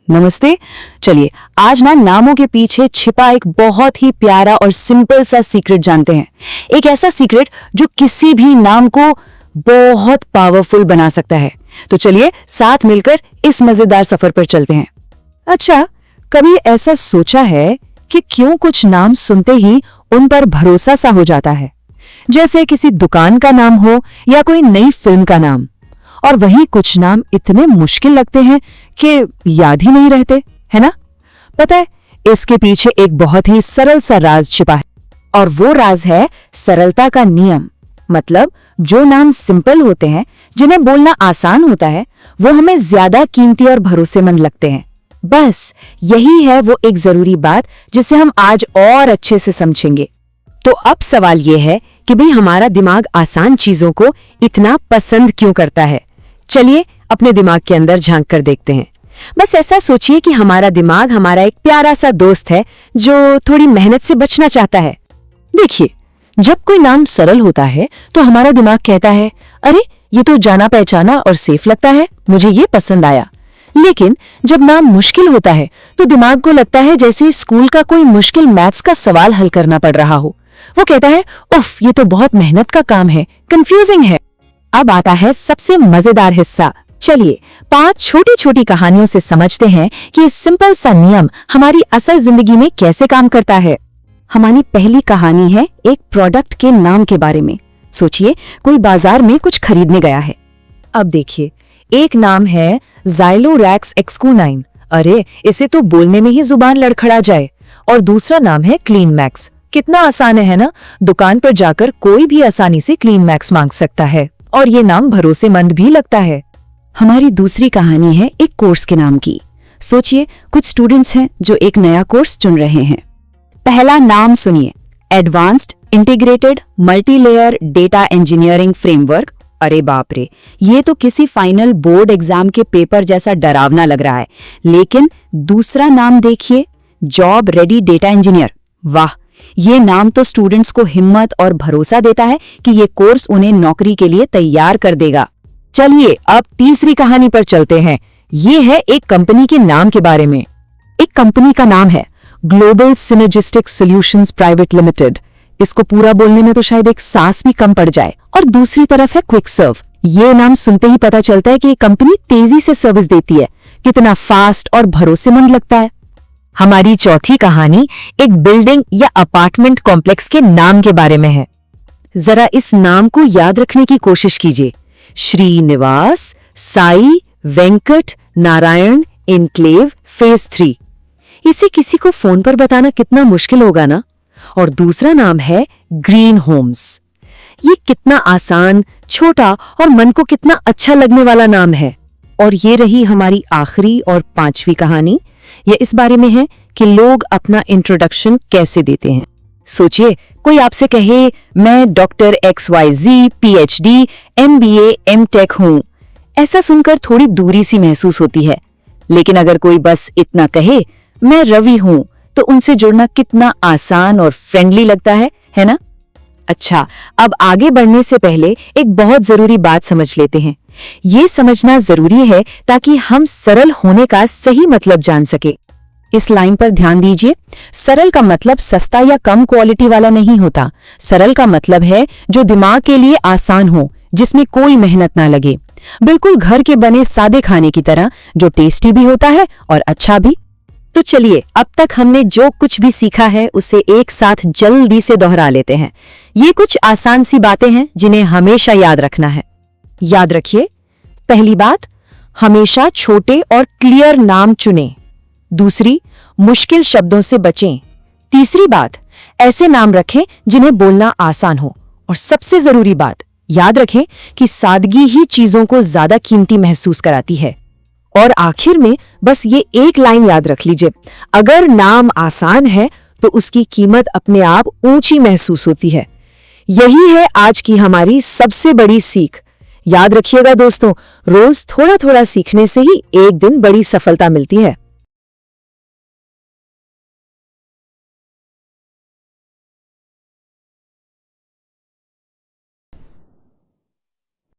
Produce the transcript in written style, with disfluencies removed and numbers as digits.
नमस्ते। चलिए आज नामों के पीछे छिपा एक बहुत ही प्यारा और सिंपल सा सीक्रेट जानते हैं। एक ऐसा सीक्रेट जो किसी भी नाम को बहुत पावरफुल बना सकता है। तो चलिए साथ मिलकर इस मजेदार सफर पर चलते हैं। अच्छा, कभी ऐसा सोचा है कि क्यों कुछ नाम सुनते ही उन पर भरोसा सा हो जाता है, जैसे किसी दुकान का नाम हो या कोई नई फिल्म का नाम। और वहीं कुछ नाम इतने मुश्किल लगते हैं कि याद ही नहीं रहते, है ना? पता है, इसके पीछे एक बहुत ही सरल सा राज छिपा है, और वो राज है सरलता का नियम। मतलब जो नाम सिंपल होते हैं, जिन्हें बोलना आसान होता है, वो हमें ज्यादा कीमती और भरोसेमंद लगते हैं। बस यही है वो एक जरूरी बात जिसे हम आज और अच्छे से समझेंगे। तो अब सवाल ये है कि भाई हमारा दिमाग आसान चीजों को इतना पसंद क्यों करता है? चलिए अपने दिमाग के अंदर झांक कर देखते हैं। बस ऐसा सोचिए कि हमारा दिमाग हमारा एक प्यारा सा दोस्त है जो थोड़ी मेहनत से बचना चाहता है। देखिए, जब कोई नाम सरल होता है तो हमारा दिमाग कहता है, अरे ये तो जाना पहचाना और सेफ लगता है, मुझे ये पसंद आया। लेकिन जब नाम मुश्किल होता है तो दिमाग को लगता है जैसे स्कूल का कोई मुश्किल मैथ्स का सवाल हल करना पड़ रहा हो। वो कहता है, उफ, ये तो बहुत मेहनत का काम है, कंफ्यूजिंग है। अब आता है सबसे मजेदार हिस्सा। चलिए 5 छोटी छोटी कहानियों से समझते हैं कि इस सिंपल सा नियम हमारी असल जिंदगी में कैसे काम करता है। हमारी पहली कहानी है एक प्रोडक्ट के नाम के बारे में। सोचिए, कोई बाजार में कुछ खरीदने गया है। अब देखिए, एक नाम है ज़ाइलोरैक्स एक्सक्यूनाइन। अरे, इसे तो बोलने में ही जुबान लड़खड़ा जाए। और दूसरा नाम है क्लीन मैक्स। कितना आसान है ना? दुकान पर जाकर कोई भी आसानी से क्लीन मैक्स मांग सकता है, और ये नाम भरोसेमंद भी लगता है। हमारी दूसरी कहानी है एक कोर्स के नाम की। सोचिए, कुछ स्टूडेंट्स हैं जो एक नया कोर्स चुन रहे हैं। पहला नाम सुनिए, advanced integrated multilayer data engineering framework. अरे बाप रे, ये तो किसी फाइनल बोर्ड एग्जाम के पेपर जैसा डरावना लग रहा है। लेकिन दूसरा नाम देखिए, जॉब रेडी डेटा इंजीनियर। वाह, ये नाम तो स्टूडेंट्स को हिम्मत और भरोसा देता है कि ये कोर्स उन्हें नौकरी के लिए तैयार कर देगा। चलिए अब तीसरी कहानी पर चलते हैं। ये है एक कंपनी के नाम के बारे में। एक कंपनी का नाम है global synergistic solutions private limited. इसको पूरा बोलने में तो शायद एक सांस भी कम पड़ जाए। और दूसरी तरफ है क्विक सर्व। ये नाम सुनते ही पता चलता है कि ये कंपनी तेजी से सर्विस देती है। कितना फास्ट और भरोसेमंद लगता है। हमारी चौथी कहानी एक बिल्डिंग या अपार्टमेंट कॉम्प्लेक्स के नाम के बारे में है। जरा इस नाम को याद रखने की कोशिश कीजिए। Srinivas, Sai, Venkat, Narayan, enclave, phase 3। इसे किसी को फोन पर बताना कितना मुश्किल होगा ना? और दूसरा नाम है ग्रीन होम्स। ये कितना आसान, छोटा और मन को कितना अच्छा लगने वाला नाम है। और ये रही हमारी आखिरी और 5वीं कहानी। ये इस बारे में है कि लोग अपना इंट्रोडक्शन कैसे देते हैं। सोचिए, कोई आपसे कहे, मैं doctor XYZ PhD MBA MTech हूं। ऐसा सुनकर थोड़ी दूरी सी महसूस होती है। लेकिन अगर कोई बस इतना कहे, मैं रवि हूं, तो उनसे जुड़ना कितना आसान और फ्रेंडली लगता है ना? अच्छा, अब आगे बढ़ने से पहले एक बहुत जरूरी बात समझ लेते हैं। ये समझना जरूरी है ताकि हम सरल होने का सही मतलब जान सके। इस लाइन पर ध्यान दीजिए। सरल का मतलब सस्ता या कम क्वालिटी वाला नहीं होता। सरल का मतलब है जो दिमाग के लिए आसान हो, जिसमें कोई मेहनत ना लगे। बिल्कुल घर के बने सादे खाने की तरह, जो टेस्टी भी होता है और अच्छा भी। तो चलिए, अब तक हमने जो कुछ भी सीखा है उसे एक साथ जल्दी से दोहरा लेते हैं। ये कुछ आसान सी बातें हैं जिन्हें हमेशा याद रखना है। याद रखिए, पहली बात, हमेशा छोटे और क्लियर नाम चुनें। दूसरी, मुश्किल शब्दों से बचें। तीसरी बात, ऐसे नाम रखें जिन्हें बोलना आसान हो। और सबसे जरूरी बात, याद रखें कि सादगी ही चीजों को ज्यादा कीमती महसूस कराती है। और आखिर में बस ये एक लाइन याद रख लीजिए, अगर नाम आसान है तो उसकी कीमत अपने आप ऊंची महसूस होती है। यही है आज की हमारी सबसे बड़ी सीख। याद रखिएगा दोस्तों, रोज थोड़ा थोड़ा सीखने से ही एक दिन बड़ी सफलता मिलती है।